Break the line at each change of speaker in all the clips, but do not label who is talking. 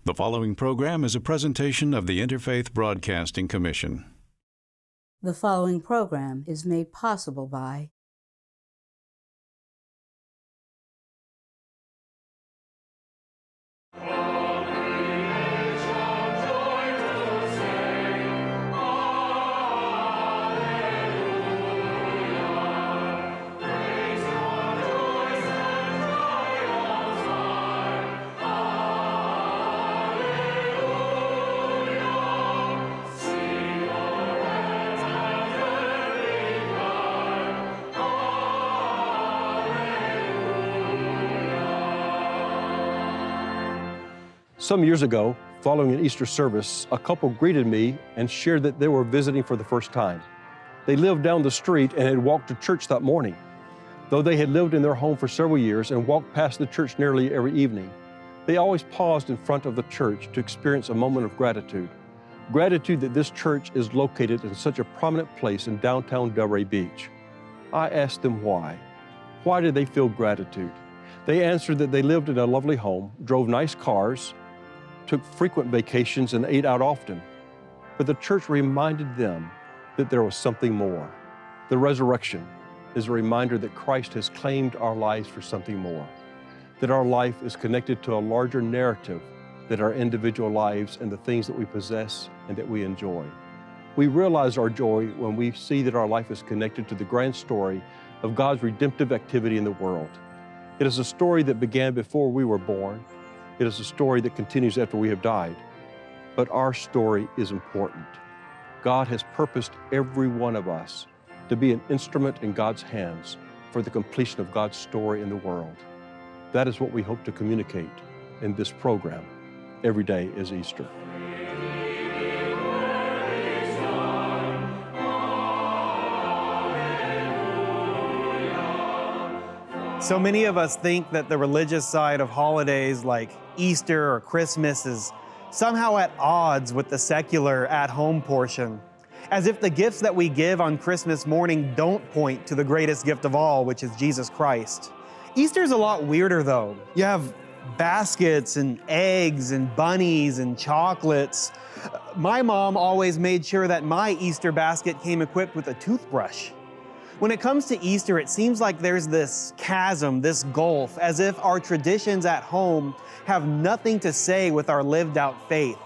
The following program is a presentation of the Interfaith Broadcasting Commission.
The following program is made possible by
Some years ago, following an Easter service, a couple greeted me and shared that they were visiting for the first time. They lived down the street and had walked to church that morning. Though they had lived in their home for several years and walked past the church nearly every evening, they always paused in front of the church to experience a moment of gratitude. Gratitude that this church is located in such a prominent place in downtown Delray Beach. I asked them why. Why did they feel gratitude? They answered that they lived in a lovely home, drove nice cars, took frequent vacations and ate out often. But the church reminded them that there was something more. The resurrection is a reminder that Christ has claimed our lives for something more, that our life is connected to a larger narrative than our individual lives and the things that we possess and that we enjoy. We realize our joy when we see that our life is connected to the grand story of God's redemptive activity in the world. It is a story that began before we were born. It is a story that continues after we have died. But our story is important. God has purposed every one of us to be an instrument in God's hands for the completion of God's story in the world. That is what we hope to communicate in this program. Every day is Easter.
So many of us think that the religious side of holidays like Easter or Christmas is somehow at odds with the secular at-home portion, as if the gifts that we give on Christmas morning don't point to the greatest gift of all, which is Jesus Christ. Easter's a lot weirder though. You have baskets and eggs and bunnies and chocolates. My mom always made sure that my Easter basket came equipped with a toothbrush. When it comes to Easter, it seems like there's this chasm, this gulf, as if our traditions at home have nothing to say with our lived out faith.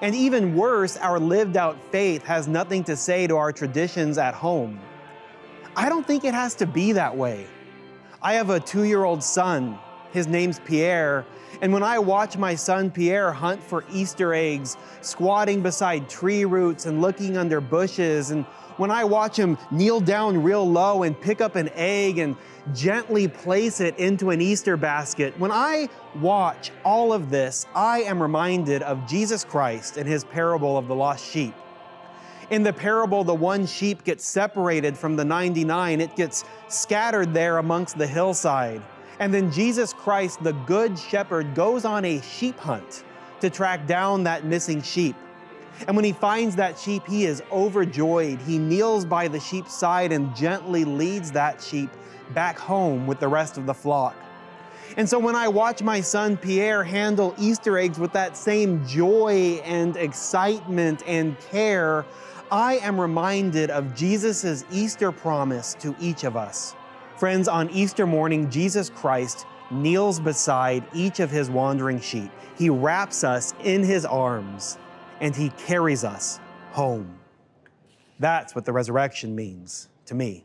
And even worse, our lived out faith has nothing to say to our traditions at home. I don't think it has to be that way. I have a 2-year-old son. His name's Pierre. And when I watch my son Pierre hunt for Easter eggs, squatting beside tree roots and looking under bushes, and when I watch him kneel down real low and pick up an egg and gently place it into an Easter basket, when I watch all of this, I am reminded of Jesus Christ and his parable of the lost sheep. In the parable, the one sheep gets separated from the 99. It gets scattered there amongst the hillside. And then Jesus Christ, the good shepherd, goes on a sheep hunt to track down that missing sheep. And when he finds that sheep, he is overjoyed. He kneels by the sheep's side and gently leads that sheep back home with the rest of the flock. And so when I watch my son Pierre handle Easter eggs with that same joy and excitement and care, I am reminded of Jesus' Easter promise to each of us. Friends, on Easter morning, Jesus Christ kneels beside each of his wandering sheep. He wraps us in his arms, and he carries us home. That's what the resurrection means to me.